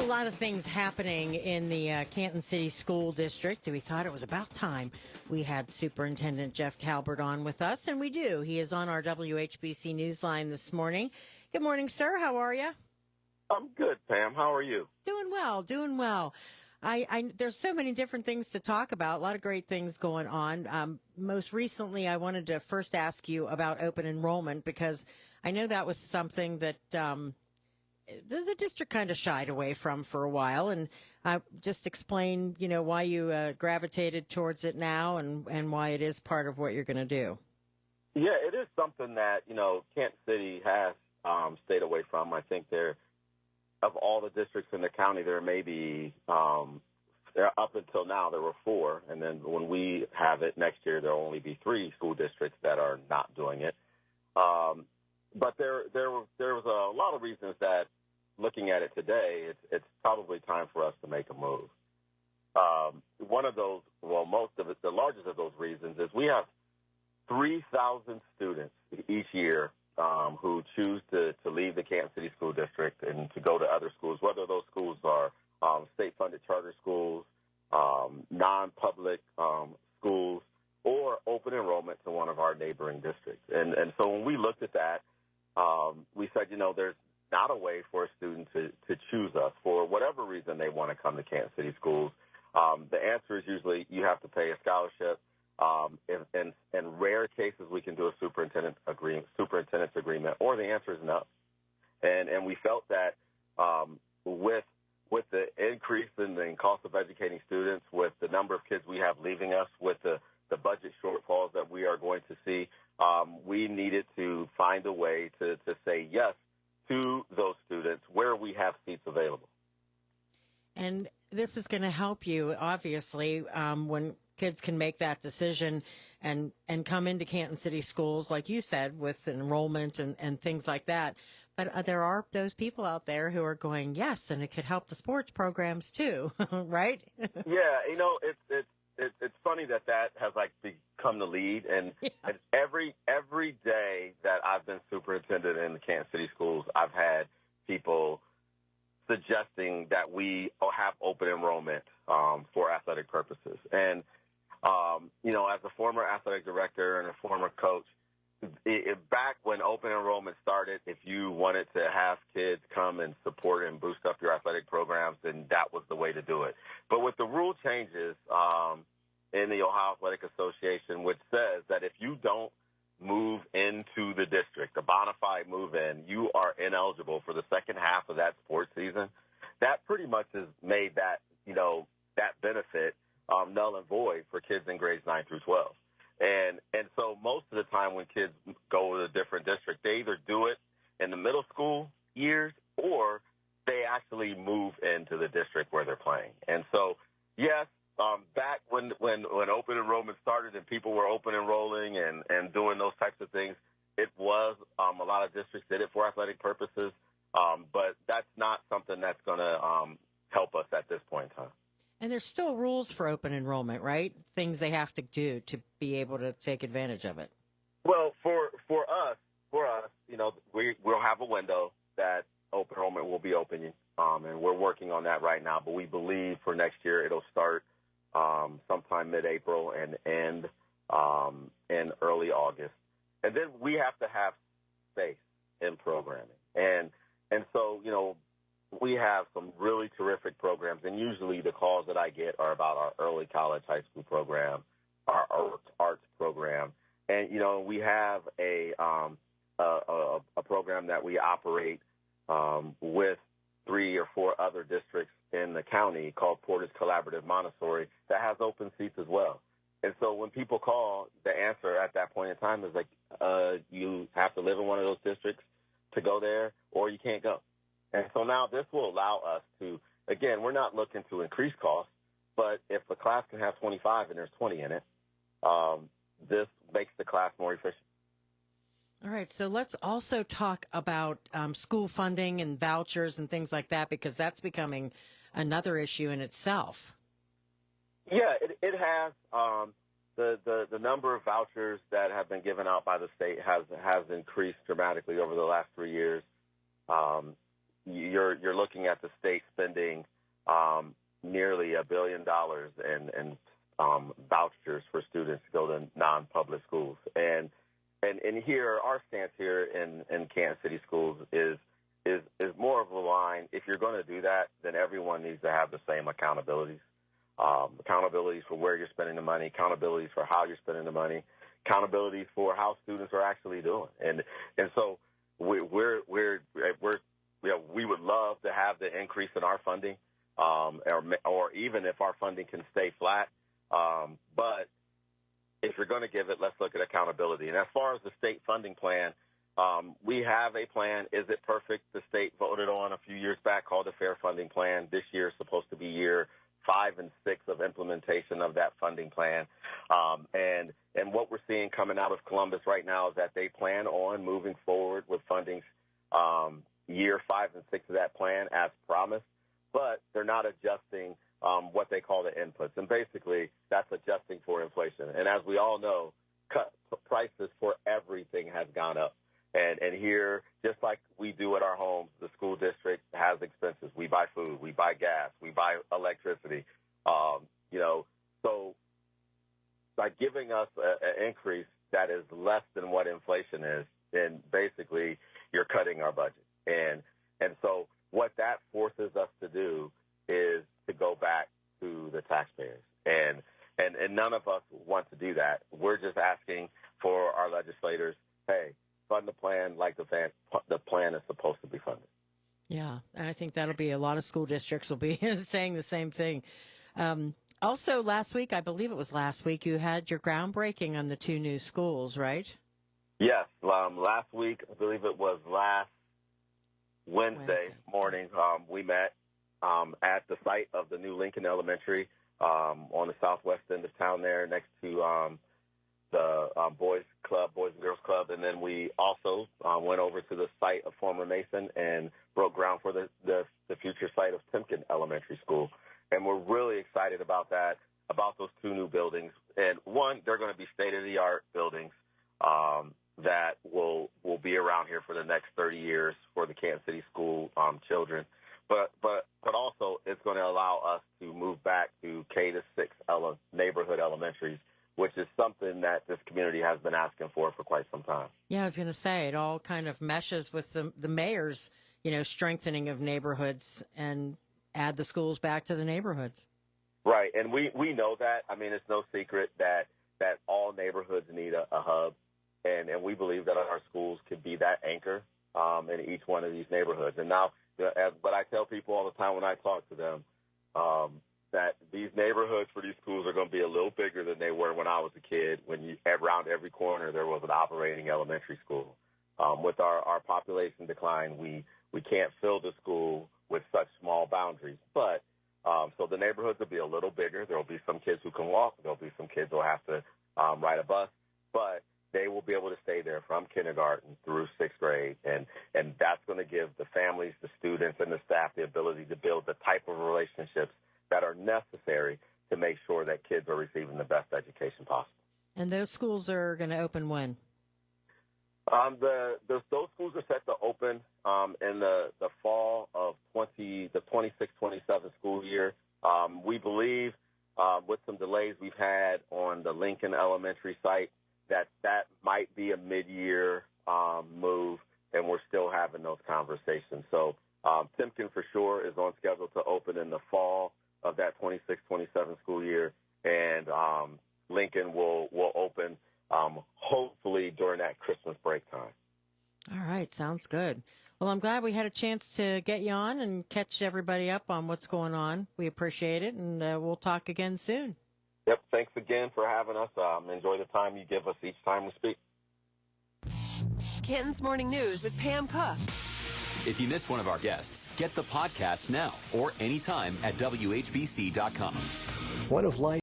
lot of things happening in the Canton City School District. We thought it was about time we had Superintendent Jeff Talbert on with us, and we do. He is on our WHBC Newsline this morning. Good morning, sir. How are you? I'm good, Pam. How are you? Doing well, doing well. There's so many different things to talk about, a lot of great things going on. Most recently, I wanted to first ask you about open enrollment because I know that was something that the district kind of shied away from for a while, and just explain, why you gravitated towards it now and why it is part of what you're going to do. Yeah, it is something that, Kent City has stayed away from. I think of all the districts in the county, there may be, up until now, there were 4, and then when we have it next year, there will only be 3 school districts that are not doing it. But there was a lot of reasons that, looking at it today, it's probably time for us to make a move. One of those, the largest of those reasons is we have 3,000 students each year who choose to leave the Canton City School District and to go to other schools, whether those schools are state-funded charter schools, non-public schools, or open enrollment to one of our neighboring districts. And so when we looked at that, we said, there's not a way for a student to choose us for whatever reason they want to come to Canton City Schools. The answer is usually you have to pay a scholarship. In rare cases, we can do a superintendent's agreement, or the answer is no. And we felt that with the increase in the cost of educating students, with the number of kids we have leaving us, with the budget shortfalls that we are going to see, we needed to find a way to say yes to those students where we have seats available. And this is going to help you, obviously, when kids can make that decision and come into Canton City Schools, like you said, with enrollment and things like that. But there are those people out there who are going, yes, and it could help the sports programs too, right? Yeah, it's funny that has become the lead, and every day that I've been superintendent in the Canton City Schools, I've had people suggesting that we have open enrollment for athletic purposes. And as a former athletic director and a former coach, back when open enrollment started, if you wanted to have kids come and support and boost up your athletic programs, then that was the way to do it. But with the rule changes in the Ohio Athletic Association, which says that if you don't move into the district, a bona fide move in, you are ineligible for the second half of that sports season, that pretty much has made that, that benefit null and void for kids in grades 9 through 12. And so most of the time when kids go to a different district, they either do it in the middle school years or they actually move into the district where they're playing. And so, yes, back when open enrollment started and people were open enrolling and doing those types of things, it was a lot of districts did it for athletic purposes, but that's not something that's going to help us at this point in time. And there's still rules for open enrollment, right? Things they have to do to be able to take advantage of it. Well, for us, we'll have a window that open enrollment will be open, and we're working on that right now. But we believe for next year it'll start sometime mid-April and end in early August. And then we have to have space in programming. And so, we have some really terrific programs, and usually the calls that I get are about our early college high school program, our arts program. And, we have a program that we operate with 3 or 4 other districts in the county called Porter's Collaborative Montessori that has open seats as well. And so when people call, the answer at that point in time is you have to live in one of those districts to go there, or you can't go. And so now this will allow us to, again, we're not looking to increase costs, but if a class can have 25 and there's 20 in it, this makes the class more efficient. All right, so let's also talk about school funding and vouchers and things like that, because that's becoming another issue in itself. Yeah, it has. The number of vouchers that have been given out by the state has increased dramatically over the last 3 years. you're looking at the state spending nearly $1 billion in vouchers for students to go to non-public schools. And here, our stance here in Canton City Schools is more of a line. If you're going to do that, then everyone needs to have the same accountabilities. Accountabilities for where you're spending the money, accountabilities for how you're spending the money, accountabilities for how students are actually doing. And so we would love to have the increase in our funding, or even if our funding can stay flat. But if you're going to give it, let's look at accountability. And as far as the state funding plan, we have a plan. Is it perfect? The state voted on a few years back called the Fair Funding Plan. This year is supposed to be year 5 and 6 of implementation of that funding plan. And what we're seeing coming out of Columbus right now is that they plan on moving forward with funding year 5 and 6 of that plan as promised, but they're not adjusting what they call the inputs. And basically, that's adjusting for inflation. And as we all know, prices for everything has gone up. And here, just like we do at our homes, the school district has expenses. We buy food, we buy gas, we buy electricity. So by giving us an increase that is less than what inflation is, then basically you're cutting our budget. And so what that forces us to do is to go back to the taxpayers. And none of us want to do that. We're just asking for our legislators, hey, fund the plan like the plan is supposed to be funded. Yeah, and I think that'll be a lot of school districts will be saying the same thing. Also, last week, I believe it was last week, you had your groundbreaking on the 2 new schools, right? Yes, last week, I believe it was last Wednesday morning, we met at the site of the new Lincoln Elementary on the southwest end of town there next to the Boys and Girls Club. And then we also went over to the site of former Mason and broke ground for the future site of Timken Elementary School. And we're really excited about that, about those 2 new buildings. And one, they're going to be state-of-the-art buildings that will be around here for the next 30 years for the Kansas City School children. But also it's going to allow us to move back to K-6 neighborhood elementaries, which is something that this community has been asking for quite some time. Yeah, I was going to say, it all kind of meshes with the mayor's, strengthening of neighborhoods and add the schools back to the neighborhoods. Right, and we know that. I mean, it's no secret that all neighborhoods need a hub, and we believe that our schools could be that anchor in each one of these neighborhoods. And now, but I tell people all the time when I talk to them, that these neighborhoods for these schools are going to be a little bigger than they were when I was a kid, when around every corner there was an operating elementary school. With our population decline, we can't fill the school with such small boundaries. But so the neighborhoods will be a little bigger. There will be some kids who can walk. There will be some kids who will have to ride a bus. But they will be able to stay there from kindergarten through 6th grade. And that's going to give the families, the students, and the staff the ability to build the type of relationships that are necessary to make sure that kids are receiving the best education possible. And those schools are going to open when? Those schools are set to open in the fall of the 26-27 school year. We believe with some delays we've had on the Lincoln Elementary site that might be a mid-year move, and we're still having those conversations. So Timken for sure is on schedule to open in the fall of that 26-27 school year, and Lincoln will open hopefully during that Christmas break time. All right, sounds good. Well, I'm glad we had a chance to get you on and catch everybody up on what's going on. We appreciate it, and we'll talk again soon. Yep, thanks again for having us. Enjoy the time you give us each time we speak. Canton's Morning News with Pam Cook. If you missed one of our guests, get the podcast now or anytime at WHBC.com. One of life.